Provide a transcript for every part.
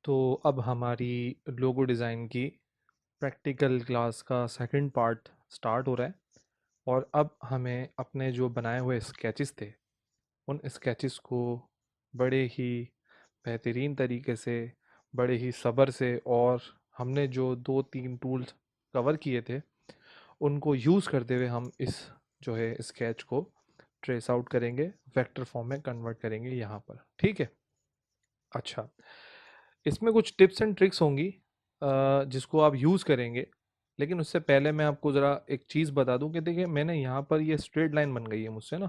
तो अब हमारी लोगो डिज़ाइन की प्रैक्टिकल क्लास का सेकंड पार्ट स्टार्ट हो रहा है। और अब हमें अपने जो बनाए हुए स्केचेस थे उन स्केचेस को बड़े ही बेहतरीन तरीके से, बड़े ही सब्र से, और हमने जो दो तीन टूल्स कवर किए थे उनको यूज़ करते हुए हम इस जो है स्केच को ट्रेस आउट करेंगे, वेक्टर फॉर्म में कन्वर्ट करेंगे यहाँ पर। ठीक है। अच्छा, इसमें कुछ टिप्स एंड ट्रिक्स होंगी जिसको आप यूज़ करेंगे। लेकिन उससे पहले मैं आपको ज़रा एक चीज़ बता दूं कि देखिए मैंने यहाँ पर ये स्ट्रेट लाइन बन गई है मुझसे ना।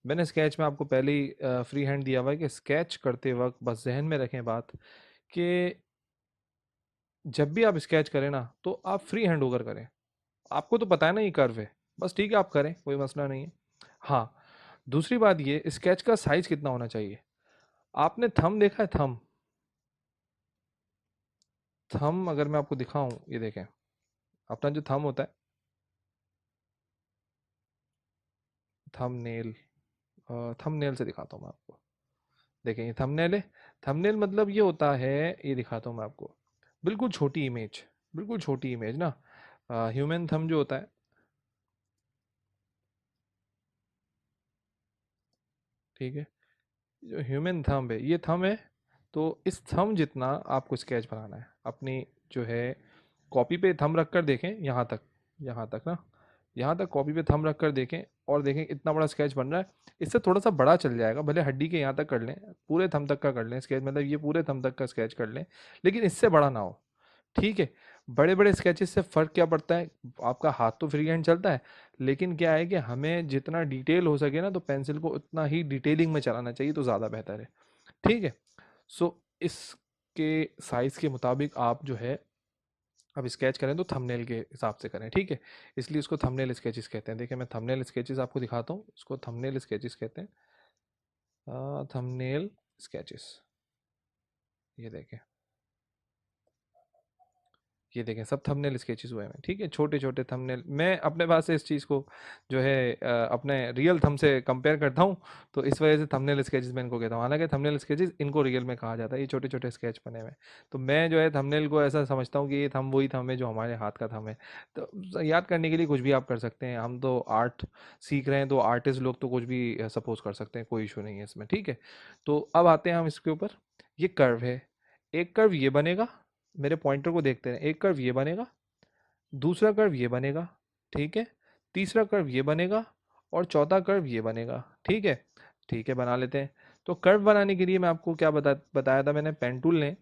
मैंने स्केच में आपको पहले ही फ्री हैंड दिया हुआ है कि स्केच करते वक्त बस जहन में रखें बात कि जब भी आप स्केच करें ना तो आप फ्री हैंड होकर करें। आपको तो पता है ना ये कर्व है, बस ठीक है आप करें, कोई मसला नहीं है। हाँ, दूसरी बात ये, स्केच का साइज कितना होना चाहिए। आपने थंब देखा है? थंब थंब अगर मैं आपको दिखाऊं, ये देखें अपना जो थंब होता है, थंबनेल, थंबनेल से दिखाता हूँ मैं आपको। देखें ये थंबनेल है। थंबनेल मतलब ये होता है, ये दिखाता हूँ मैं आपको, बिल्कुल छोटी इमेज, बिल्कुल छोटी इमेज ना। ह्यूमन थंब जो होता है, ठीक है, जो ह्यूमन थंब है ये थंब है। तो इस थंब जितना आपको स्केच बनाना है अपनी जो है कॉपी पे थंब रख कर देखें यहाँ तक, यहाँ तक ना, यहाँ तक कॉपी पे थंब रख कर देखें और देखें इतना बड़ा स्केच बन रहा है। इससे थोड़ा सा बड़ा चल जाएगा, भले हड्डी के यहाँ तक कर लें, पूरे थंब तक का कर लें स्केच, मतलब ये पूरे थंब तक का स्केच कर लें, लेकिन इससे बड़ा ना हो। ठीक है। बड़े बड़े स्केचेस से फ़र्क क्या पड़ता है, आपका हाथ तो फ्री हैंड चलता है, लेकिन क्या है कि हमें जितना डिटेल हो सके ना तो पेंसिल को उतना ही डिटेलिंग में चलाना चाहिए तो ज़्यादा बेहतर है। ठीक है। सो इसके साइज़ के मुताबिक आप जो है अब स्केच करें तो थंबनेल के हिसाब से करें। ठीक है। इसलिए इसको थंबनेल स्केचेस कहते हैं। देखिए मैं थंबनेल स्केचेस आपको दिखाता हूँ, इसको थंबनेल स्केचेस कहते हैं, थंबनेल स्केचेस। ये देखें, ये देखें सब थंबनेल स्केचेस हुए हैं। ठीक है, छोटे छोटे थंबनेल। मैं अपने पास से इस चीज़ को जो है अपने रियल थंब से कंपेयर करता हूँ, तो इस वजह से थंबनेल स्केचेस मैं इनको कहता हूँ। हालांकि थंबनेल स्केचेस इनको रियल में कहा जाता है, ये छोटे छोटे स्केच बने हुए हैं। तो मैं जो है थंबनेल को ऐसा समझता हूँ कि ये थंब वही थंब है जो हमारे हाथ का थंब है। तो याद करने के लिए कुछ भी आप कर सकते हैं। हम तो आर्ट सीख रहे हैं तो आर्टिस्ट लोग तो कुछ भी सपोज कर सकते हैं, कोई इशू नहीं है इसमें। ठीक है। तो अब आते हैं हम इसके ऊपर। ये कर्व है, एक कर्व ये बनेगा, मेरे पॉइंटर को देखते हैं, एक कर्व ये बनेगा, दूसरा कर्व ये बनेगा, ठीक है, तीसरा कर्व ये बनेगा और चौथा कर्व ये बनेगा। ठीक है। ठीक है, बना लेते हैं। तो कर्व बनाने के लिए मैं आपको क्या बताया था मैंने, पेन टूल लें,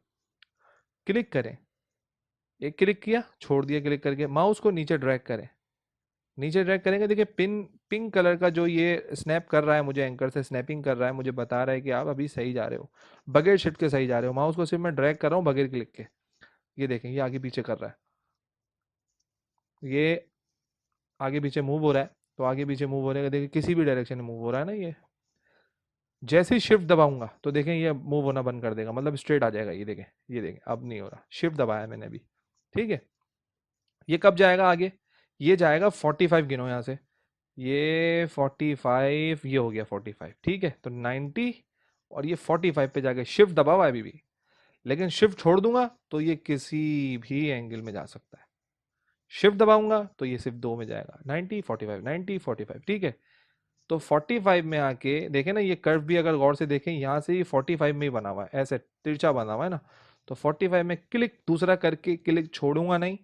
क्लिक करें, एक क्लिक किया छोड़ दिया, क्लिक करके माउस को नीचे ड्रैग करें। नीचे ड्रैग करेंगे, देखिए पिन पिंक कलर का जो ये स्नैप कर रहा है, मुझे एंकर से स्नैपिंग कर रहा है, मुझे बता रहा है कि आप अभी सही जा रहे हो, बगैर शिफ्ट के सही जा रहे हो। माउस को सिर्फ मैं ड्रैग कर रहा हूँ बगैर क्लिक के। ये देखें ये आगे पीछे कर रहा है, ये आगे पीछे मूव हो रहा है। तो आगे पीछे मूव होने का देखिए किसी भी डायरेक्शन में मूव हो रहा है ना ये। जैसे ही शिफ्ट दबाऊंगा तो देखें ये मूव होना बंद कर देगा, मतलब स्ट्रेट आ जाएगा। ये देखें, ये देखें अब नहीं हो रहा, शिफ्ट दबाया मैंने अभी। ठीक है। ये कब जाएगा आगे, ये जाएगा 45, गिनो यहाँ से, ये 45, ये हो गया 45। ठीक है, तो 90 और ये 45 पे जाके शिफ्ट दबा हुआ है अभी भी, लेकिन शिफ्ट छोड़ दूंगा तो ये किसी भी एंगल में जा सकता है। शिफ्ट दबाऊंगा तो ये सिर्फ दो में जाएगा, 90 45 90 45। ठीक है। तो 45 में आके देखें ना, ये कर्व भी अगर गौर से देखें यहाँ से ये 45 में ही बना हुआ है, ऐसे तिरछा बना हुआ है ना। तो 45 में क्लिक दूसरा करके, क्लिक छोड़ूंगा नहीं,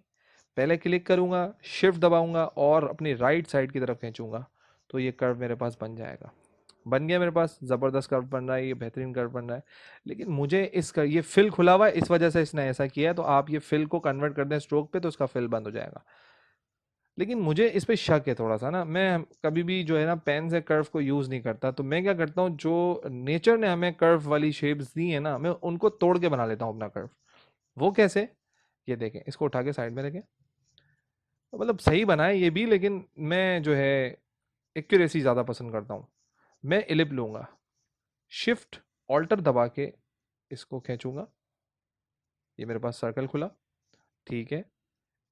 पहले क्लिक करूंगा, शिफ्ट दबाऊंगा और अपनी राइट साइड की तरफ खींचूंगा, तो ये कर्व मेरे पास बन जाएगा। बन गया मेरे पास, ज़बरदस्त कर्व बन रहा है, ये बेहतरीन कर्व बन रहा है। लेकिन मुझे इसका ये फिल खुला हुआ है, इस वजह से इसने ऐसा किया है। तो आप ये फिल को कन्वर्ट कर दें स्ट्रोक पे तो उसका फिल बंद हो जाएगा। लेकिन मुझे इस पे शक है थोड़ा सा ना, मैं कभी भी जो है ना पेन से कर्व को यूज़ नहीं करता। तो मैं क्या करता हूँ, जो नेचर ने हमें कर्व वाली शेप्स दी है ना, मैं उनको तोड़ के बना लेता हूँ अपना कर्व। वो कैसे, ये देखें, इसको उठा के साइड में रखें, तो मतलब सही बनाए ये भी, लेकिन मैं जो है एक्यूरेसी ज़्यादा पसंद करता हूँ। मैं इलिप लूँगा, शिफ्ट ऑल्टर दबा के इसको खींचूंगा, ये मेरे पास सर्कल खुला। ठीक है।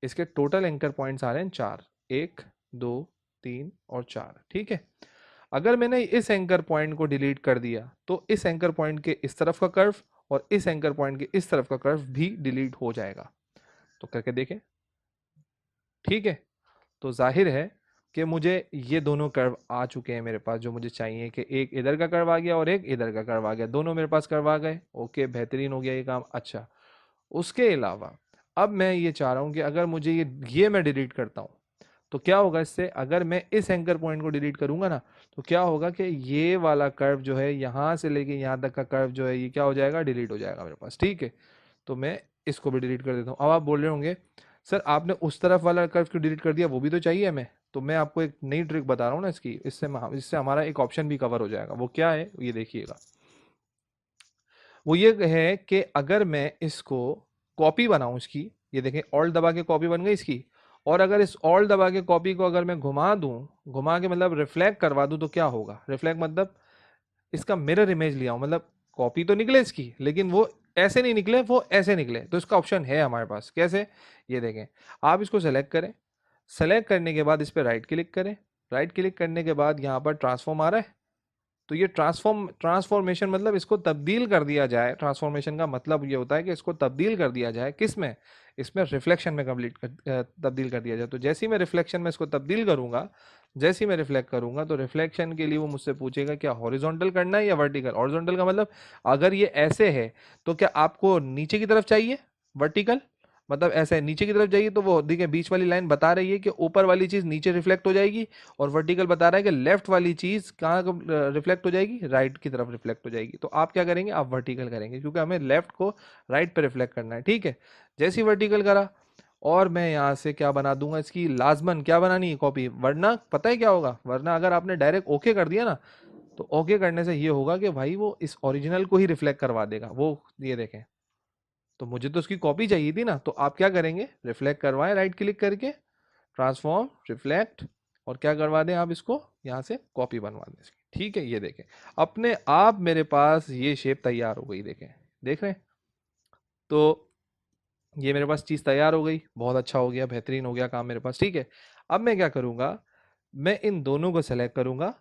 इसके टोटल एंकर पॉइंट्स आ रहे हैं 4, 1 2 3 और 4। ठीक है। अगर मैंने इस एंकर पॉइंट को डिलीट कर दिया तो इस एंकर पॉइंट के इस तरफ का कर्व और इस एंकर पॉइंट के इस तरफ का कर्व भी डिलीट हो जाएगा। तो करके देखें, ठीक है। तो जाहिर है कि मुझे ये दोनों कर्व आ चुके हैं मेरे पास, जो मुझे चाहिए कि एक इधर का कर्व आ गया और एक इधर का कर्व आ गया, दोनों मेरे पास कर्व आ गए। ओके, बेहतरीन हो गया ये काम। अच्छा, उसके अलावा अब मैं ये चाह रहा हूं कि अगर मुझे ये मैं डिलीट करता हूं तो क्या होगा इससे, अगर मैं इस एंकर पॉइंट को डिलीट करूंगा ना, तो क्या होगा कि ये वाला कर्व जो है यहां से लेके यहां तक का कर्व जो है ये क्या हो जाएगा, डिलीट हो जाएगा मेरे पास, ठीक है। तो मैं इसको भी डिलीट कर देता हूँ। अब आप बोल रहे होंगे सर आपने उस तरफ वाला कर्व क्यों डिलीट कर दिया, वो भी तो चाहिए हमें। तो मैं आपको एक नई ट्रिक बता रहा हूँ ना इसकी, इससे हमारा एक ऑप्शन भी कवर हो जाएगा। वो क्या है ये देखिएगा। वो ये है कि अगर मैं इसको कॉपी बनाऊं इसकी, ये देखें ऑल्ट दबा के कॉपी बन गई इसकी, और अगर इस ऑल्ट दबा के कॉपी को अगर मैं घुमा दूं, घुमा के मतलब रिफ्लेक्ट करवा दूं, तो क्या होगा, रिफ्लेक्ट मतलब इसका मिरर इमेज लिया हूं, मतलब कॉपी तो निकले इसकी, लेकिन वो ऐसे नहीं निकले, वो ऐसे निकले। तो इसका ऑप्शन है हमारे पास, कैसे, ये देखें। आप इसको सेलेक्ट करें, सेलेक्ट करने के बाद इस पर राइट क्लिक करें, राइट क्लिक करने के बाद यहाँ पर ट्रांसफॉर्म आ रहा है, तो ये ट्रांसफॉर्मेशन मतलब इसको तब्दील कर दिया जाए। ट्रांसफॉर्मेशन का मतलब ये होता है कि इसको तब्दील कर दिया जाए, किस में, इसमें रिफ्लेक्शन में तब्दील कर दिया जाए। तो जैसे ही मैं रिफ्लेक्शन में इसको तब्दील करूंगा, जैसे ही मैं रिफ्लेक्ट करूंगा, तो रिफ्लेक्शन के लिए वो मुझसे पूछेगा क्या हॉरिजॉन्टल करना है या वर्टिकल। हॉरिजॉन्टल का मतलब अगर ये ऐसे है तो क्या आपको नीचे की तरफ चाहिए, वर्टिकल मतलब ऐसे नीचे की तरफ जाइए, तो वो देखिए बीच वाली लाइन बता रही है कि ऊपर वाली चीज नीचे रिफ्लेक्ट हो जाएगी, और वर्टिकल बता रहा है कि लेफ्ट वाली चीज कहाँ रिफ्लेक्ट हो जाएगी, राइट की तरफ रिफ्लेक्ट हो जाएगी। तो आप क्या करेंगे, आप वर्टिकल करेंगे, क्योंकि हमें लेफ्ट को राइट पे रिफ्लेक्ट करना है, ठीक है। जैसे ही वर्टिकल करा, और मैं यहाँ से क्या बना दूंगा, इसकी लाजमन क्या बनानी है, कॉपी, वरना पता है क्या होगा, वरना अगर आपने डायरेक्ट ओके कर दिया ना, तो ओके करने से ये होगा कि भाई वो इस ओरिजिनल को ही रिफ्लेक्ट करवा देगा वो, ये देखें। तो मुझे तो उसकी कॉपी चाहिए थी ना, तो आप क्या करेंगे, रिफ्लेक्ट करवाएं राइट क्लिक करके, ट्रांसफॉर्म, रिफ्लेक्ट, और क्या करवा दें आप इसको यहाँ से कॉपी बनवा दें इसकी, ठीक है। ये देखें अपने आप मेरे पास ये शेप तैयार हो गई, देखें, देख रहे हैं। तो ये मेरे पास चीज़ तैयार हो गई, बहुत अच्छा हो गया, बेहतरीन हो गया काम मेरे पास, ठीक है। अब मैं क्या करूँगा, मैं इन दोनों को सेलेक्ट करूँगा,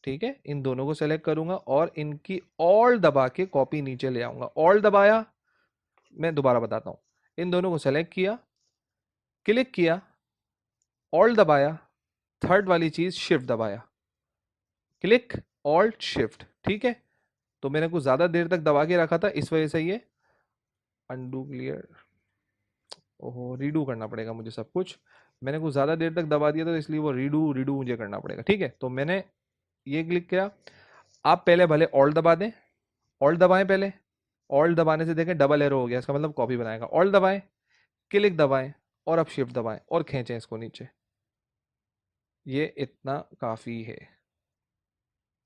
ठीक है, इन दोनों को सेलेक्ट करूँगा और इनकी ऑल दबा के कॉपी नीचे ले आऊँगा। ऑल दबाया, मैं दोबारा बताता हूँ, इन दोनों को सेलेक्ट किया, क्लिक किया, ऑल दबाया, थर्ड वाली चीज़ शिफ्ट दबाया, क्लिक, ऑल्ट, शिफ्ट, ठीक है। तो मैंने कुछ ज़्यादा देर तक दबा के रखा था, इस वजह से ये अनडू क्लियर, ओहो रीडू करना पड़ेगा मुझे सब कुछ। मैंने कुछ ज़्यादा देर तक दबा दिया था, तो इसलिए वो रीडू रीडू मुझे करना पड़ेगा, ठीक है। तो मैंने ये क्लिक किया। आप पहले भले ऑल्ट दबा दें, ऑल्ट दबाएं पहले, ऑल्ट दबाने से देखें डबल एरो हो गया, इसका मतलब कॉपी बनाएगा। ऑल्ट दबाएं, क्लिक दबाएं, और अब शिफ्ट दबाएं और खींचें इसको नीचे। ये इतना काफ़ी है,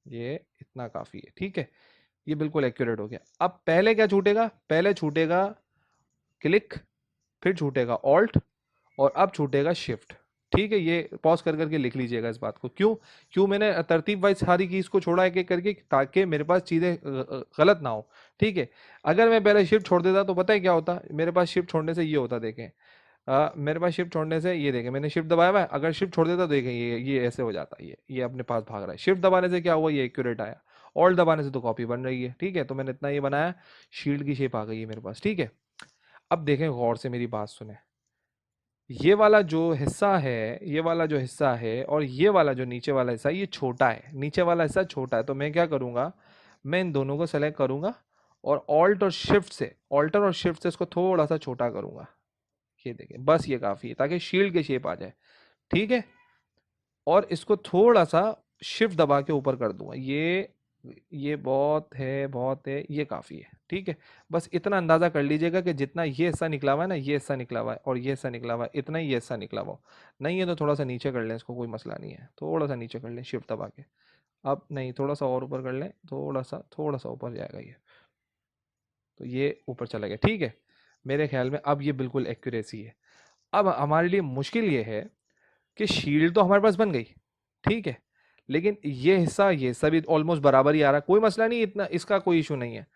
ये इतना काफ़ी है, ठीक है। ये बिल्कुल एक्यूरेट हो गया। अब पहले क्या छूटेगा, पहले छूटेगा क्लिक, फिर छूटेगा ऑल्ट, और अब छूटेगा शिफ्ट, ठीक है। ये पॉज कर करके लिख लीजिएगा इस बात को। क्यों, क्यों मैंने तरतीब वाइज सारी कीज को छोड़ा एक एक करके, ताकि मेरे पास चीज़ें गलत ना हो, ठीक है। अगर मैं पहले शिफ्ट छोड़ देता तो पता है क्या होता, मेरे पास शिफ्ट छोड़ने से ये होता, देखें मेरे पास शिफ्ट छोड़ने से ये देखें, मैंने शिफ्ट दबाया हुआ है, अगर शिफ्ट छोड़ देता तो देखें ये ऐसे हो जाता, ये अपने पास भाग रहा है। शिफ्ट दबाने से क्या हुआ, ये एक्यूरेट आया। ऑल्ट दबाने से तो कॉपी बन रही है, ठीक है। तो मैंने इतना ये बनाया, शील्ड की शेप आ गई है मेरे पास, ठीक है। अब देखें गौर से मेरी बात सुने, ये वाला जो हिस्सा है, ये वाला जो हिस्सा है, और ये वाला जो नीचे वाला हिस्सा, ये छोटा है, नीचे वाला हिस्सा छोटा है। तो मैं क्या करूंगा, मैं इन दोनों को सेलेक्ट करूंगा और ऑल्ट और शिफ्ट से, ऑल्टर और शिफ्ट से इसको थोड़ा सा छोटा करूंगा। ये देखें, बस ये काफी है ताकि शील्ड की शेप आ जाए, ठीक है। और इसको थोड़ा सा शिफ्ट दबा के ऊपर कर दूंगा, ये बहुत है, बहुत है, ये काफ़ी है, ठीक है। बस इतना अंदाज़ा कर लीजिएगा कि जितना ये हिस्सा निकला हुआ है ना, ये हिस्सा निकला हुआ है और ये हिस्सा निकला हुआ है, इतना ही ये हिस्सा निकला हुआ नहीं है। तो थोड़ा सा नीचे कर लें इसको, कोई मसला नहीं है, थोड़ा सा नीचे कर लें शिफ्ट दबा के। अब नहीं, थोड़ा सा और ऊपर कर लें, थोड़ा सा ऊपर जाएगा ये, तो ये ऊपर चला गया, ठीक है। मेरे ख्याल में अब ये बिल्कुल एक्यूरेसी है। अब हमारे लिए मुश्किल ये है कि शील्ड तो हमारे पास बन गई, ठीक है, लेकिन ये हिस्सा भी ऑलमोस्ट बराबर ही आ रहा है, कोई मसला नहीं, इतना इसका कोई इशू नहीं है।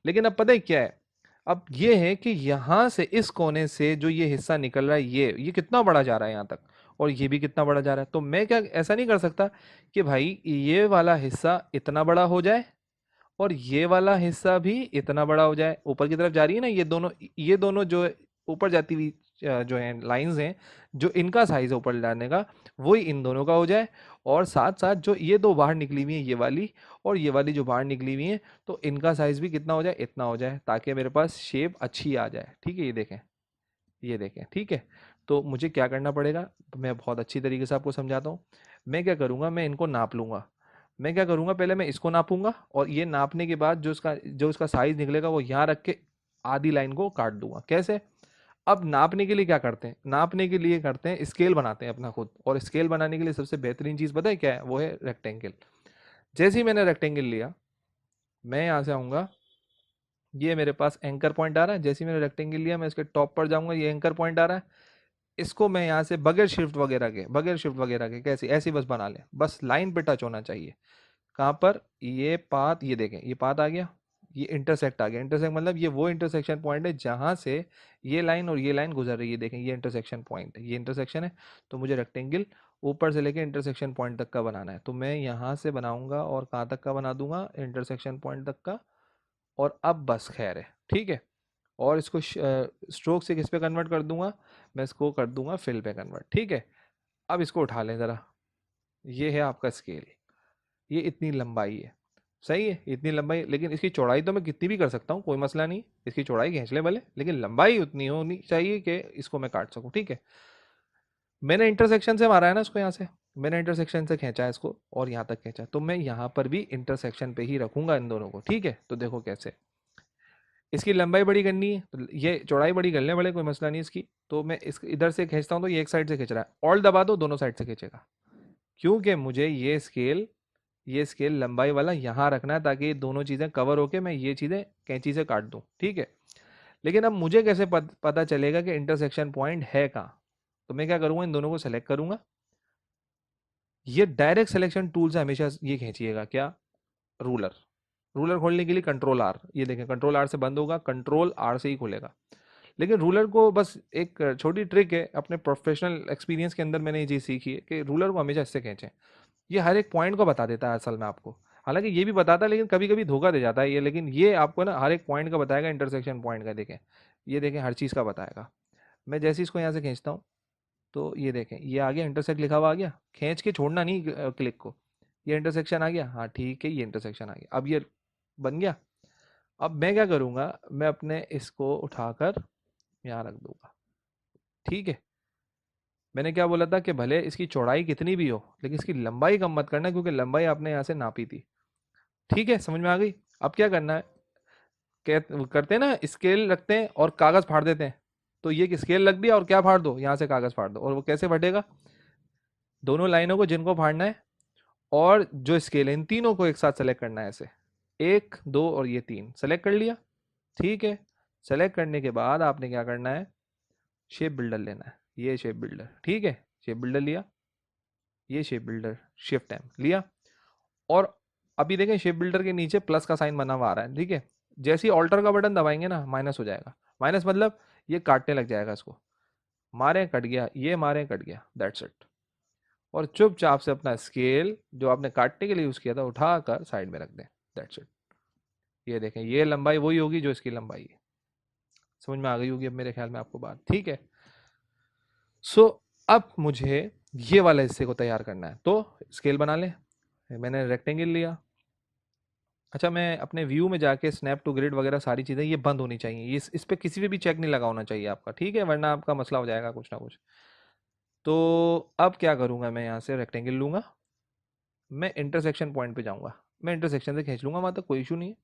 लेकिन अब पता है क्या है, अब ये है कि यहां से इस कोने से जो ये हिस्सा निकल रहा है, ये कितना बड़ा जा रहा है यहां तक, और ये भी कितना बड़ा जा रहा है। तो मैं क्या ऐसा नहीं कर सकता कि भाई ये वाला हिस्सा इतना बड़ा हो जाए और ये वाला हिस्सा भी इतना बड़ा हो जाए, ऊपर की तरफ जा रही है ना ये दोनों जो ऊपर जाती हुई जो है लाइंस हैं, जो इनका साइज है ऊपर जाने का, वही इन दोनों का हो जाए। और साथ साथ जो ये दो बाहर निकली हुई है, ये वाली और ये वाली जो बाहर निकली हुई है, तो इनका साइज भी कितना हो जाए, इतना हो जाए, ताकि मेरे पास शेप अच्छी आ जाए। ठीक है, ये देखें, ये देखें। ठीक है, तो मुझे क्या करना पड़ेगा, तो मैं बहुत अच्छी तरीके से आपको समझाता हूँ। मैं क्या करूँगा, मैं इनको नाप लूँगा। मैं क्या करूँगा, पहले मैं इसको नापूंगा, और ये नापने के बाद जो उसका साइज निकलेगा वो यहाँ रख के आधी लाइन को काट दूंगा। कैसे? अब नापने के लिए क्या करते हैं, नापने के लिए करते हैं स्केल बनाते हैं अपना खुद। और स्केल बनाने के लिए सबसे बेहतरीन चीज़ पता है क्या है? वो है रेक्टेंगल। जैसे ही मैंने रेक्टेंगल लिया, मैं यहाँ से आऊँगा, ये मेरे पास एंकर पॉइंट आ रहा है। जैसे ही मैंने रेक्टेंगल लिया, मैं इसके टॉप पर जाऊँगा, ये एंकर पॉइंट आ रहा है। इसको मैं यहाँ से बगैर शिफ्ट वगैरह के कैसे ऐसे बस बना लें, बस लाइन पे टच होना चाहिए। कहाँ पर? ये पाथ, ये देखें, ये पाथ आ गया, ये इंटरसेक्ट आ गया। इंटरसेक्ट मतलब ये वो इंटरसेक्शन पॉइंट है जहाँ से ये लाइन और ये लाइन गुजर रही है। देखें, ये इंटरसेक्शन पॉइंट है, ये इंटरसेक्शन है। तो मुझे रेक्टेंगल ऊपर से लेके इंटरसेक्शन पॉइंट तक का बनाना है, तो मैं यहाँ से बनाऊंगा और कहाँ तक का बना दूंगा, इंटरसेक्शन पॉइंट तक का। और अब बस खैर है, ठीक है। और इसको स्ट्रोक से किस पे कन्वर्ट कर दूंगा, मैं इसको कर दूंगा फिल पे कन्वर्ट। ठीक है, अब इसको उठा लें ज़रा। ये है आपका स्केल, ये इतनी लंबाई है, सही है, इतनी लंबाई। लेकिन इसकी चौड़ाई तो मैं कितनी भी कर सकता हूँ, कोई मसला नहीं, इसकी चौड़ाई खींच ले भले, लेकिन लंबाई उतनी होनी चाहिए कि इसको मैं काट सकूँ। ठीक है, मैंने इंटरसेक्शन से मारा है ना इसको, यहाँ से मैंने इंटरसेक्शन से खींचा है इसको और यहाँ तक खींचा, तो मैं यहाँ पर भी इंटरसेक्शन पे ही रखूंगा इन दोनों को। ठीक है, तो देखो कैसे। इसकी लंबाई बड़ी करनी है तो ये चौड़ाई बड़ी कर लें बड़े, कोई मसला नहीं इसकी। तो मैं इस इधर से खींचता हूँ, तो ये एक साइड से खींच रहा है, ऑल दबा दो, दोनों साइड से खींचेगा। क्योंकि मुझे ये स्केल लंबाई वाला यहाँ रखना है, ताकि ये दोनों चीज़ें कवर होके मैं ये चीज़ें कैंची से काट दूँ। ठीक है, लेकिन अब मुझे कैसे पता चलेगा कि इंटरसेक्शन पॉइंट है कहाँ? तो मैं क्या करूँगा, इन दोनों को सेलेक्ट करूँगा। ये डायरेक्ट सिलेक्शन टूल से हमेशा ये खींचिएगा, क्या? रूलर। रूलर खोलने के लिए कंट्रोल आर, ये देखें कंट्रोल आर से बंद होगा, कंट्रोल आर से ही खुलेगा। लेकिन रूलर को बस एक छोटी ट्रिक है, अपने प्रोफेशनल एक्सपीरियंस के अंदर मैंने ये चीज़ सीखी है कि रूलर को हमेशा इससे खींचें। ये हर एक पॉइंट को बता देता है असल में आपको। हालांकि ये भी बताता है, लेकिन कभी कभी धोखा दे जाता है ये, लेकिन ये आपको ना हर एक पॉइंट का बताएगा, इंटरसेक्शन पॉइंट का। देखें, ये देखें, हर चीज़ का बताएगा। मैं जैसे इसको यहाँ से खींचता हूँ, तो ये देखें, ये आ गया, इंटरसेक्ट लिखा हुआ आ गया। खींच के छोड़ना नहीं क्लिक को, ये इंटरसेक्शन आ गया, हाँ ठीक है, ये इंटरसेक्शन आ गया, अब ये बन गया। अब मैं क्या करूँगा, मैं अपने इसको उठाकर यहाँ रख दूंगा। ठीक है, मैंने क्या बोला था कि भले इसकी चौड़ाई कितनी भी हो, लेकिन इसकी लंबाई कम मत करना, क्योंकि लंबाई आपने यहाँ से नापी थी। ठीक है, समझ में आ गई? अब क्या करना है, करते हैं ना, स्केल रखते हैं और कागज़ फाड़ देते हैं। तो ये स्केल रख दिया और क्या फाड़ दो, यहाँ से कागज़ फाड़ दो, और वो कैसे फटेगा? दोनों लाइनों को जिनको फाड़ना है और जो स्केल है, इन तीनों को एक साथ सेलेक्ट करना है ऐसे, एक दो और ये तीन सेलेक्ट कर लिया। ठीक है, सेलेक्ट करने के बाद आपने क्या करना है, शेप बिल्डर लेना है, ये शेप बिल्डर। ठीक है, शेप बिल्डर लिया, ये शेप बिल्डर, शिफ्ट एम लिया। और अभी देखें, शेप बिल्डर के नीचे प्लस का साइन बना हुआ आ रहा है। ठीक है, जैसे ही ऑल्टर का बटन दबाएंगे ना, माइनस हो जाएगा। माइनस मतलब ये काटने लग जाएगा इसको, मारे कट गया, ये मारे कट गया, दैट्स इट। और चुपचाप से अपना स्केल जो आपने काटने के लिए यूज़ किया था उठाकर साइड में रख दें, दैट्स इट। ये देखें, ये लंबाई वही होगी जो इसकी लंबाई है। समझ में आ गई होगी अब मेरे ख्याल में आपको बात। ठीक है, सो अब मुझे ये वाले हिस्से को तैयार करना है, तो स्केल बना लें। मैंने रेक्टेंगल लिया। अच्छा, मैं अपने व्यू में जाके स्नैप टू ग्रिड वगैरह सारी चीज़ें ये बंद होनी चाहिए, ये इस पे किसी पे भी चेक नहीं लगा होना चाहिए आपका। ठीक है, वरना आपका मसला हो जाएगा कुछ ना कुछ। तो अब क्या करूँगा, मैं यहाँ से रेक्टेंगल लूँगा, मैं इंटरसेक्शन पॉइंट पे जाऊँगा, मैं इंटरसेक्शन से खींच लूँगा, वहाँ तक कोई इशू नहीं है।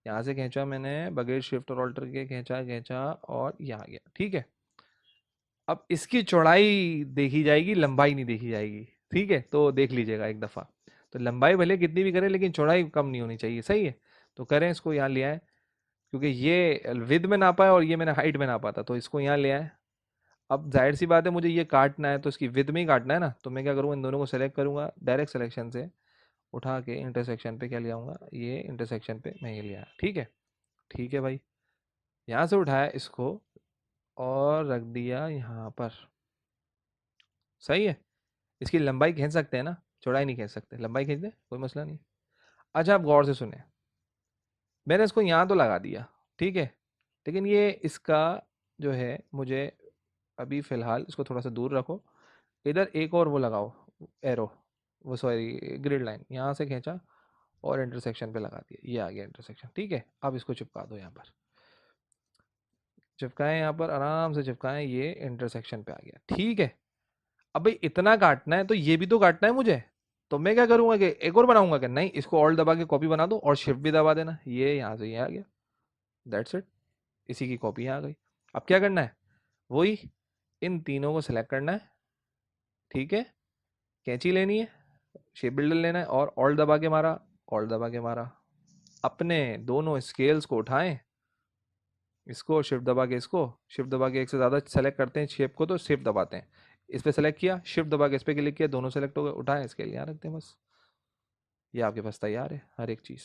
यहाँ से खींचा मैंने, बगैर शिफ्ट और ऑल्टर के खींचा खींचा और यहाँ गया। ठीक है, अब इसकी चौड़ाई देखी जाएगी, लंबाई नहीं देखी जाएगी। ठीक है, तो देख लीजिएगा एक दफ़ा। तो लंबाई भले कितनी भी करें, लेकिन चौड़ाई कम नहीं होनी चाहिए, सही है। तो करें, इसको यहाँ ले आए, क्योंकि ये विद में नापा है और ये मैंने हाइट में नापा था, तो इसको यहाँ ले आए। अब जाहिर सी बात है, मुझे ये काटना है तो इसकी विद में ही काटना है ना, तो मैं क्या करूँगा, इन दोनों को सेलेक्ट करूँगा, डायरेक्ट सिलेक्शन से उठा के इंटरसेक्शन पे क्या ले आऊँगा, ये इंटरसेक्शन पे मैं ये ले आया। ठीक है, ठीक है भाई, यहाँ से उठाया इसको और रख दिया यहाँ पर, सही है। इसकी लंबाई खींच सकते हैं ना, चौड़ाई नहीं खींच सकते, लंबाई खींच दें, कोई मसला नहीं। अच्छा, आप गौर से सुने, मैंने इसको यहाँ तो लगा दिया, ठीक है, लेकिन ये इसका जो है मुझे अभी फ़िलहाल इसको थोड़ा सा दूर रखो, इधर एक और वो लगाओ एरो, वो सॉरी ग्रिड लाइन, यहाँ से खींचा और इंटरसेक्शन पे लगा दिया, ये आ गया इंटरसेक्शन, ठीक है। अब इसको चिपका दो यहाँ पर, चिपकाएं यहाँ पर, आराम से चिपकाएं, ये इंटरसेक्शन पे आ गया, ठीक है। अब भाई इतना काटना है तो ये भी तो काटना है मुझे, तो मैं क्या करूंगा कि एक और बनाऊंगा कि नहीं, इसको ऑल्ट दबा के कॉपी बना दो और शिफ्ट भी दबा देना, ये यहाँ से ये आ गया, दैट्स इट, इसी की कॉपी यहाँ आ गई। अब क्या करना है, वही इन तीनों को सिलेक्ट करना है, ठीक है, कैंची लेनी है, शेप बिल्डर लेना है और ऑल्ट दबा के मारा, ऑल्ट दबा के मारा, अपने दोनों स्केल्स को उठाएं, इसको और शिफ्ट दबा के इसको, शिफ्ट दबा के एक से ज़्यादा सेलेक्ट करते हैं शेप को तो शिफ्ट दबाते हैं, इस पर सेलेक्ट किया, शिफ्ट दबा के इस पर क्लिक किया, दोनों सेलेक्ट हो गए, उठाएं स्केल यहाँ रखते हैं, बस ये आपके पास तैयार है हर एक चीज़,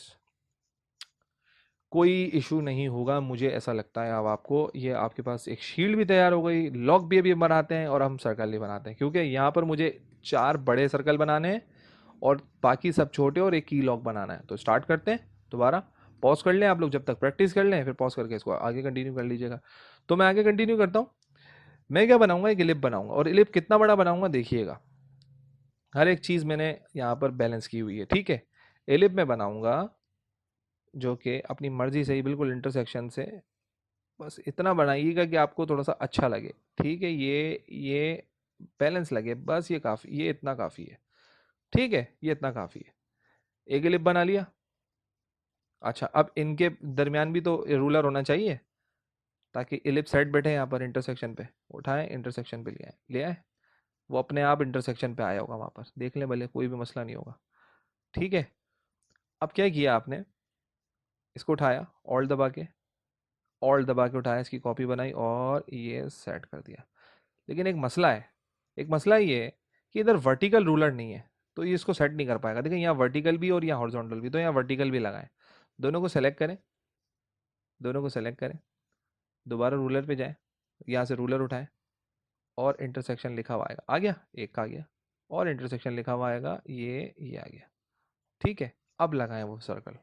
कोई इशू नहीं होगा मुझे ऐसा लगता है। अब आपको ये आपके पास एक शील्ड भी तैयार हो गई, लॉक भी अभी बनाते हैं और हम सर्कल भी बनाते हैं, क्योंकि यहाँ पर मुझे 4 बड़े सर्कल बनाने हैं और बाकी सब छोटे और एक की लॉक बनाना है। तो स्टार्ट करते हैं, दोबारा पॉज कर लें आप लोग, जब तक प्रैक्टिस कर लें फिर पॉज करके इसको आगे कंटिन्यू कर लीजिएगा। तो मैं आगे कंटिन्यू करता हूँ। मैं क्या बनाऊंगा, एक इलिप बनाऊंगा, और इलिप कितना बड़ा बनाऊंगा देखिएगा, हर एक चीज़ मैंने यहाँ पर बैलेंस की हुई है, ठीक है। इलिप में बनाऊंगा जो कि अपनी मर्जी से ही बिल्कुल इंटरसेक्शन से, बस इतना बनाइएगा कि आपको थोड़ा सा अच्छा लगे, ठीक है, ये बैलेंस लगे, बस ये काफ़ी, ये इतना काफ़ी है, ठीक है, ये इतना काफ़ी है। एक इलिप बना लिया। अच्छा, अब इनके दरमियान भी तो रूलर होना चाहिए ताकि इलिप सेट बैठे यहाँ पर इंटरसेक्शन पे, उठाएं इंटरसेक्शन पे ले आए, वो अपने आप इंटरसेक्शन पे आया होगा, वहाँ पर देख लें भले, कोई भी मसला नहीं होगा, ठीक है। अब क्या किया आपने, इसको उठाया ऑल्ट दबा के उठाया, इसकी कॉपी बनाई और ये सेट कर दिया। लेकिन एक मसला है, एक मसला ये है कि इधर वर्टिकल रूलर नहीं है, तो ये इसको सेट नहीं कर पाएगा। देखिए यहाँ वर्टिकल भी और यहाँ हॉरिजॉन्टल भी, तो यहाँ वर्टिकल भी लगाएं, दोनों को सेलेक्ट करें, दोनों को सेलेक्ट करें, दोबारा रूलर पे जाएं, यहाँ से रूलर उठाएं और इंटरसेक्शन लिखा हुआ आएगा, आ गया, एक आ गया, और इंटरसेक्शन लिखा हुआ आएगा, ये आ गया, ठीक है। अब लगाएं वो सर्कल,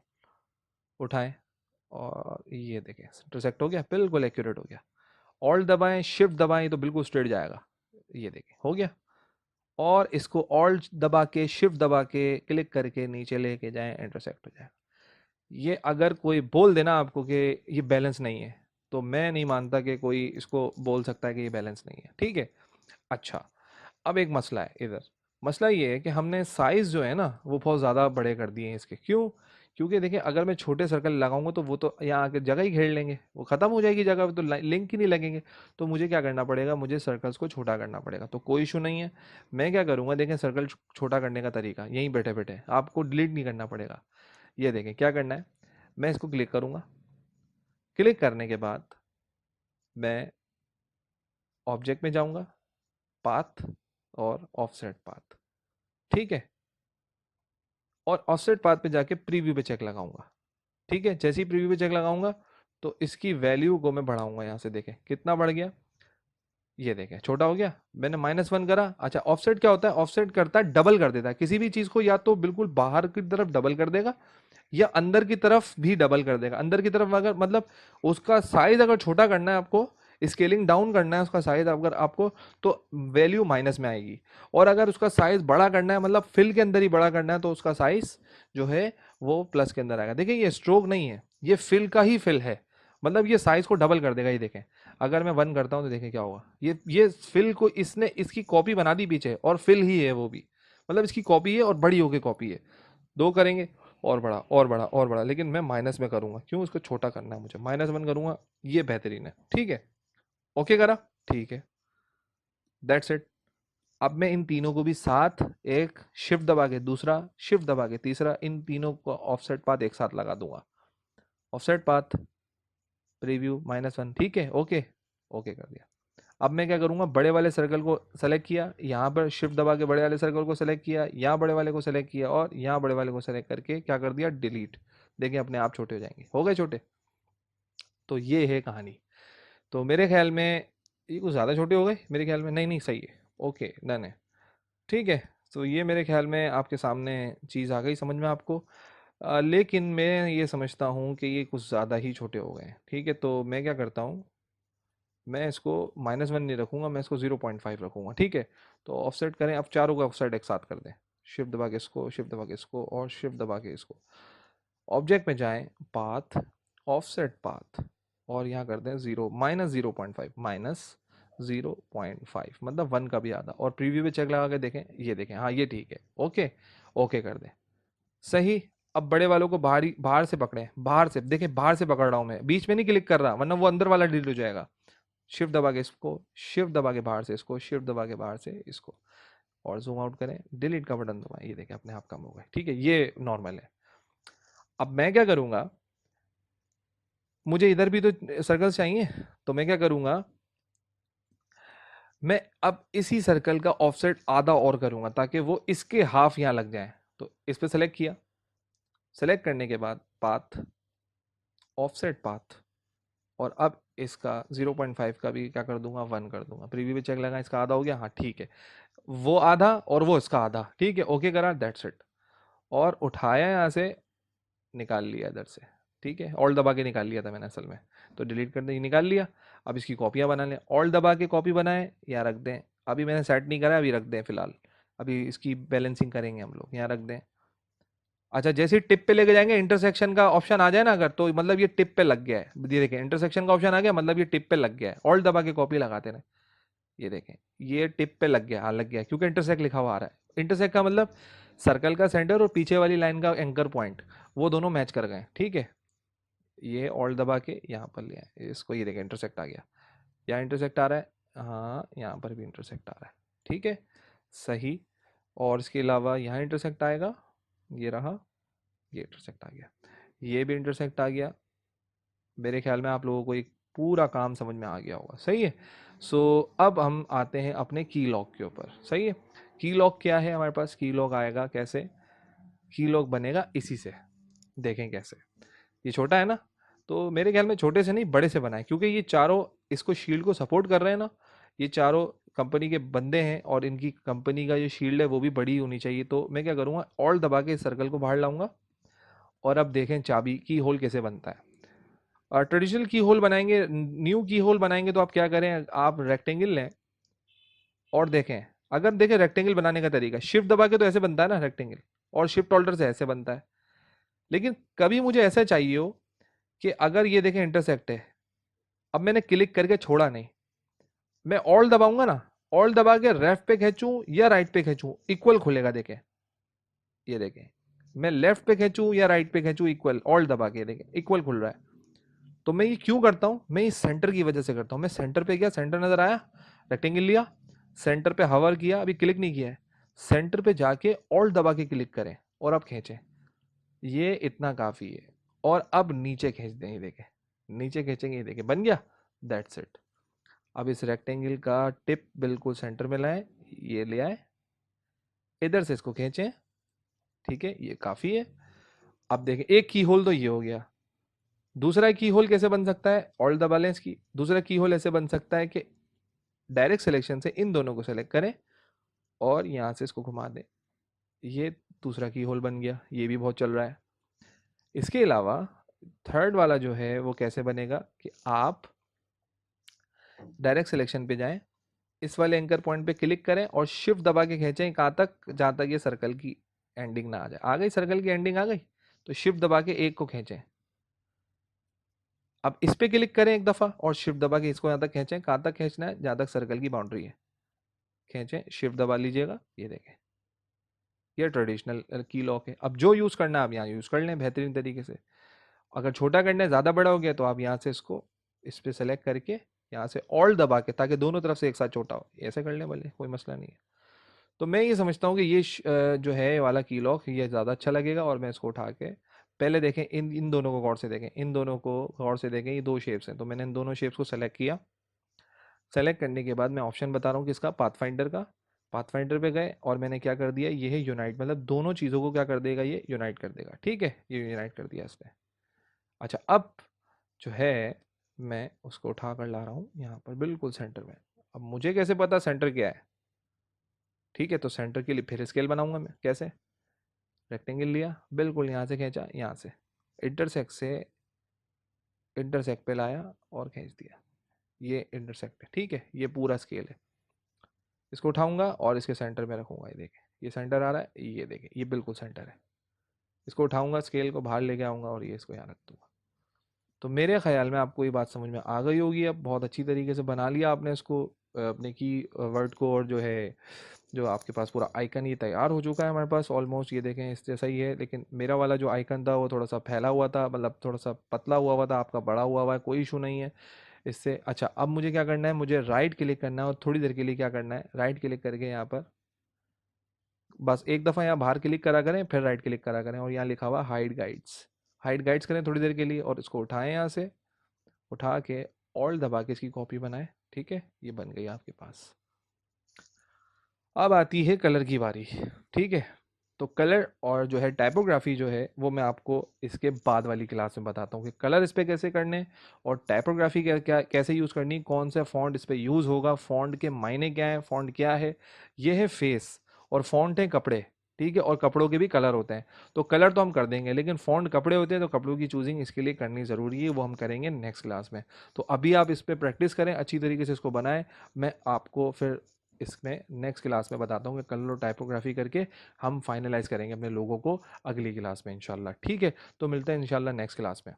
उठाएं और ये देखें इंटरसेक्ट हो गया, बिल्कुल एक्यूरेट हो गया। ऑल्ट दबाएं, शिफ्ट दबाएं तो बिल्कुल स्ट्रेट जाएगा, ये देखें हो गया। और इसको ऑल्ट दबा के शिफ्ट दबा के क्लिक करके नीचे लेके जाएं, इंटरसेक्ट हो जाए। ये अगर कोई बोल देना आपको कि ये बैलेंस नहीं है, तो मैं नहीं मानता कि कोई इसको बोल सकता है कि ये बैलेंस नहीं है, ठीक है। अच्छा, अब एक मसला है इधर, मसला ये है कि हमने साइज़ जो है ना वो बहुत ज़्यादा बड़े कर दिए हैं इसके, क्यों, क्योंकि देखिए अगर मैं छोटे सर्कल लगाऊंगा तो वो तो यहाँ आके जगह ही घेर लेंगे, वो ख़त्म हो जाएगी जगह, तो लिंक ही नहीं लगेंगे। तो मुझे क्या करना पड़ेगा, मुझे सर्कल्स को छोटा करना पड़ेगा, तो कोई इशू नहीं है। मैं क्या करूँगा, देखें सर्कल छोटा करने का तरीका यहीं बैठे बैठे, आपको डिलीट नहीं करना पड़ेगा। ये देखें क्या करना है, मैं इसको क्लिक करूँगा, क्लिक करने के बाद मैं ऑब्जेक्ट में जाऊँगा, पाथ और ऑफसेट पाथ, ठीक है, और ऑफसेट पाथ पे जाके प्रीव्यू पे चेक लगाऊंगा, ठीक है। जैसे ही प्रीव्यू पे चेक लगाऊंगा तो इसकी वैल्यू को मैं बढ़ाऊंगा, यहाँ से देखें कितना बढ़ गया, ये देखें छोटा हो गया, मैंने -1 करा। अच्छा, ऑफसेट क्या होता है, ऑफसेट करता है डबल कर देता है किसी भी चीज़ को, या तो बिल्कुल बाहर की तरफ डबल कर देगा या अंदर की तरफ भी डबल कर देगा। अंदर की तरफ अगर मतलब उसका साइज अगर छोटा करना है आपको, स्केलिंग डाउन करना है उसका साइज अगर आपको, तो वैल्यू माइनस में आएगी। और अगर उसका साइज बड़ा करना है, मतलब फिल के अंदर ही बड़ा करना है, तो उसका साइज जो है वो प्लस के अंदर आएगा। देखिए ये स्ट्रोक नहीं है, ये फिल का ही फिल है, मतलब ये साइज को डबल कर देगा। ये देखें अगर मैं 1 करता हूँ तो देखें क्या होगा, ये फिल को इसने इसकी कॉपी बना दी पीछे, और फिल ही है वो भी, मतलब इसकी कॉपी है और बड़ी होके कॉपी है। 2 करेंगे और बड़ा और बड़ा और बड़ा, लेकिन मैं माइनस में करूंगा, क्यों, इसको छोटा करना है मुझे, -1 करूंगा, ये बेहतरीन है, ठीक है। ओके करा, ठीक है, दैट्स इट। अब मैं इन तीनों को भी साथ, एक शिफ्ट दबा के दूसरा, शिफ्ट दबा के तीसरा, इन तीनों को ऑफसेट पाथ एक साथ लगा दूंगा, ऑफसेट पाथ प्रीव्यू -1, ठीक है, ओके, ओके कर दिया। अब मैं क्या करूंगा, बड़े वाले सर्कल को सेलेक्ट किया, यहाँ पर शिफ्ट दबा के बड़े वाले सर्कल को सेलेक्ट किया, यहाँ बड़े वाले को सेलेक्ट किया और यहाँ बड़े वाले को सेलेक्ट करके क्या कर दिया, डिलीट। देखिए अपने आप छोटे हो जाएंगे, हो गए छोटे। तो ये है कहानी। तो मेरे ख्याल में ये कुछ ज़्यादा छोटे हो गए मेरे ख्याल में, नहीं नहीं सही है, ओके डन है, ठीक है। तो ये मेरे ख्याल में आपके सामने चीज़ आ गई समझ में आपको। लेकिन मैं ये समझता हूँ कि ये कुछ ज़्यादा ही छोटे हो गए हैं। ठीक है, तो मैं क्या करता हूँ, मैं इसको -1 नहीं रखूँगा, मैं इसको 0.5 रखूँगा। ठीक है, तो ऑफसेट करें, अब चारों का ऑफसेट एक साथ कर दें। शिफ्ट दबा के इसको, शिफ्ट दबा के इसको और शिफ्ट दबा के इसको। ऑब्जेक्ट में जाएं, पाथ, ऑफसेट पाथ, और यहाँ कर दें 0 -0.5 मतलब 1 का भी आधा। और प्रीव्यू पे चेक लगा के देखें, ये देखें, हाँ ये ठीक है, ओके ओके कर दें। सही। अब बड़े वालों को बाहर से पकड़ें, बाहर से देखें, बाहर से पकड़ रहा हूं मैं, बीच में नहीं क्लिक कर रहा वरना वो अंदर वाला डिलीट हो जाएगा। शिफ्ट दबा के इसको, शिफ्ट दबा के बाहर से इसको, शिफ्ट दबा के बाहर से इसको, और जूम आउट करें, डिलीट का बटन दबाएं, ये देखें अपने आप कम हो गए। ठीक है, ये नॉर्मल है। अब मैं क्या करूंगा, मुझे इधर भी तो सर्कल चाहिए, तो मैं क्या करूंगा, मैं अब इसी सर्कल का ऑफसेट आधा और करूंगा ताकि वो इसके हाफ यहां लग जाए। तो इस पे सेलेक्ट किया, सेलेक्ट करने के बाद पाथ, ऑफसेट पाथ, और अब इसका 0.5 का भी क्या कर दूंगा, 1 कर दूंगा। प्रीव्यू पे चेक लगा, इसका आधा हो गया, हाँ ठीक है, वो आधा और वो इसका आधा। ठीक है, ओके करा, दैट्स इट। और उठाया यहाँ से, निकाल लिया इधर से। ठीक है, ऑल्ट दबा के निकाल लिया था मैंने असल में, तो डिलीट कर दें, निकाल लिया। अब इसकी कॉपियाँ बना लें, ऑल्ट दबा के कॉपी बनाएं, यहाँ रख दें। अभी मैंने सेट नहीं करा, अभी रख दें फिलहाल, अभी इसकी बैलेंसिंग करेंगे हम लोग, यहाँ रख दें। अच्छा, जैसे ही टिप पे लेके जाएंगे, इंटरसेक्शन का ऑप्शन आ जाए ना अगर, तो मतलब ये टिप पे लग गया है। ये देखें, इंटरसेक्शन का ऑप्शन आ गया, मतलब ये टिप पे लग गया है। ऑल्ट दबा के कॉपी लगाते रहे, ये देखें, ये टिप पे लग गया, हाँ लग गया, क्योंकि इंटरसेक्ट लिखा हुआ आ रहा है। इंटरसेक्ट का मतलब सर्कल का सेंटर और पीछे वाली लाइन का एंकर पॉइंट, वो दोनों मैच कर गए। ठीक है, ये ऑल्ट दबा के यहाँ पर लिया है इसको, ये देखें इंटरसेक्ट आ गया, यहाँ इंटरसेक्ट आ रहा है, हाँ यहाँ पर भी इंटरसेक्ट आ रहा है। ठीक है, सही। और इसके अलावा यहाँ इंटरसेक्ट आएगा, ये रहा, ये इंटरसेक्ट आ गया, ये भी इंटरसेक्ट आ गया। मेरे ख्याल में आप लोगों को एक पूरा काम समझ में आ गया होगा। सही है। सो अब हम आते हैं अपने की लॉक के ऊपर। सही है, की लॉक क्या है हमारे पास, की लॉक आएगा कैसे, की लॉक बनेगा इसी से। देखें कैसे, ये छोटा है ना, तो मेरे ख्याल में छोटे से नहीं बड़े से बनाए, क्योंकि ये चारों इसको शील्ड को सपोर्ट कर रहे हैं ना, ये चारों कंपनी के बंदे हैं, और इनकी कंपनी का जो शील्ड है वो भी बड़ी होनी चाहिए। तो मैं क्या करूँगा, ऑल्ट दबा के इस सर्कल को बाहर लाऊंगा, और अब देखें चाबी की होल कैसे बनता है। ट्रेडिशनल की होल बनाएंगे, न्यू की होल बनाएंगे तो आप क्या करें, आप रेक्टेंगल लें और देखें, अगर देखें रेक्टेंगल बनाने का तरीका, शिफ्ट दबा के तो ऐसे बनता है ना रेक्टेंगल, और शिफ्ट ऑल्टर से ऐसे बनता है। लेकिन कभी मुझे ऐसा चाहिए हो कि अगर ये देखें इंटरसेक्ट है, अब मैंने क्लिक करके छोड़ा नहीं, मैं ऑल दबाऊंगा ना, ऑल दबा के लेफ्ट पे खींचूं या राइट पे खींचूं, इक्वल खुलेगा। देखें, ये देखें, मैं लेफ्ट पे खींचूं या राइट पे खींचूं, इक्वल, ऑल दबा के देखें इक्वल खुल रहा है। तो मैं ये क्यों करता हूं, मैं इस सेंटर की वजह से करता हूं। मैं सेंटर पे गया, सेंटर नजर आया, रेक्टेंगल लिया, सेंटर पे हवर किया, अभी क्लिक नहीं किया है, सेंटर पे जाके ऑल्ट दबा के क्लिक करें और अब खींचें, ये इतना काफी है। और अब नीचे खींच दें, ये देखें, नीचे खींचेंगे, ये देखें बन गया, दैट्स इट। अब इस रेक्टेंगल का टिप बिल्कुल सेंटर में लाएं, ये ले आए, इधर से इसको खींचें। ठीक है, ये काफी है। अब देखें, एक की होल तो ये हो गया, दूसरा की होल कैसे बन सकता है, ऑल्ट दबा लें इसकी, दूसरा की होल ऐसे बन सकता है कि डायरेक्ट सिलेक्शन से इन दोनों को सेलेक्ट करें और यहां से इसको घुमा दें, ये दूसरा की होल बन गया, ये भी बहुत चल रहा है। इसके अलावा थर्ड वाला जो है वो कैसे बनेगा कि आप डायरेक्ट सिलेक्शन पे जाएं, इस वाले एंकर पॉइंट पे क्लिक करें और शिफ्ट दबा के खींचें कहाँ तक, जहां तक ये सर्कल की एंडिंग ना आ जाए। आ गई सर्कल की एंडिंग आ गई, तो शिफ्ट दबा के एक को खींचें। अब इस पे क्लिक करें एक दफा और शिफ्ट दबा के इसको यहां तक खींचें, कहां तक खींचना है, जहां तक सर्कल की बाउंड्री है, खींचें, शिफ्ट दबा लीजिएगा, ये देखें, ये ट्रेडिशनल की लॉक है। अब जो यूज करना है आप यहाँ यूज कर लें बेहतरीन तरीके से। अगर छोटा करना है, ज़्यादा बड़ा हो गया, तो आप यहाँ से इसको इस पर सेलेक्ट करके यहाँ से ऑल्ट दबा के, ताकि दोनों तरफ से एक साथ छोटा हो, ऐसे कर लें भले, कोई मसला नहीं है। तो मैं ये समझता हूँ कि ये जो है ये वाला की लॉक ये ज़्यादा अच्छा लगेगा। और मैं इसको उठा के पहले देखें, इन इन दोनों को गौर से देखें, इन दोनों को गौर से देखें, ये दो शेप्स हैं, तो मैंने इन दोनों शेप्स को सेलेक्ट किया। सेलेक्ट करने के बाद मैं ऑप्शन बता रहा हूँ किसका, पाथफाइंडर का। पाथफाइंडर पे गए और मैंने क्या कर दिया, ये है यूनाइट, मतलब दोनों चीज़ों को क्या कर देगा, ये यूनाइट कर देगा। ठीक है, ये यूनाइट कर दिया इसने। अच्छा, अब जो है मैं उसको उठा कर ला रहा हूँ यहाँ पर बिल्कुल सेंटर में। अब मुझे कैसे पता सेंटर क्या है, ठीक है, तो सेंटर के लिए फिर स्केल बनाऊंगा मैं, कैसे, रेक्टेंगल लिया, बिल्कुल यहाँ से खींचा, यहाँ से इंटरसेक्ट पे लाया और खींच दिया, ये इंटरसेक्ट है, ठीक है, ये पूरा स्केल है। इसको उठाऊंगा और इसके सेंटर में रखूंगा, ये देखें ये सेंटर आ रहा है, ये देखें ये बिल्कुल सेंटर है। इसको उठाऊंगा, स्केल को बाहर लेके आऊंगा और ये इसको यहाँ रख दूंगा। तो मेरे ख्याल में आपको ये बात समझ में आ गई होगी, अब बहुत अच्छी तरीके से बना लिया आपने इसको, अपने की वर्ड को, और जो है जो आपके पास पूरा आइकन ये तैयार हो चुका है हमारे पास ऑलमोस्ट, ये देखें इस जैसा ही है, लेकिन मेरा वाला जो आइकन था वो थोड़ा सा फैला हुआ था, मतलब थोड़ा सा पतला हुआ था, आपका बड़ा हुआ है, कोई इशू नहीं है इससे। अच्छा, अब मुझे क्या करना है, मुझे राइट क्लिक करना है और थोड़ी देर के लिए क्या करना है, राइट क्लिक करके यहाँ पर बस एक दफ़ा यहाँ बाहर क्लिक करा करें, फिर राइट क्लिक करा करें और यहाँ लिखा हुआ हाइड गाइड्स, हाइड गाइड्स करें थोड़ी देर के लिए और इसको उठाएं, यहाँ से उठा के ऑल्ट दबा के इसकी कॉपी बनाएं, ठीक है, ये बन गई आपके पास। अब आती है कलर की बारी, ठीक है। तो कलर और जो है टाइपोग्राफी जो है वो मैं आपको इसके बाद वाली क्लास में बताता हूँ कि कलर इस पे कैसे करने और टाइपोग्राफी क्या क्या कैसे यूज़ करनी, कौन सा फॉन्ट इस पे यूज़ होगा, फॉन्ट के मायने क्या है, फॉन्ट क्या है, ये है फेस, और फॉन्ट है कपड़े, ठीक है, और कपड़ों के भी कलर होते हैं। तो कलर तो हम कर देंगे, लेकिन फॉन्ट कपड़े होते हैं, तो कपड़ों की चूजिंग इसके लिए करनी ज़रूरी है, वो हम करेंगे नेक्स्ट क्लास में। तो अभी आप इस पर प्रैक्टिस करें, अच्छी तरीके से इसको बनाएं, मैं आपको फिर इसमें नेक्स्ट क्लास में बताता हूँ कि कलर और टाइपोग्राफी करके हम फाइनलाइज करेंगे अपने लोगों को अगली क्लास में इंशाल्लाह, ठीक है। तो मिलते हैं इंशाल्लाह नेक्स्ट क्लास में।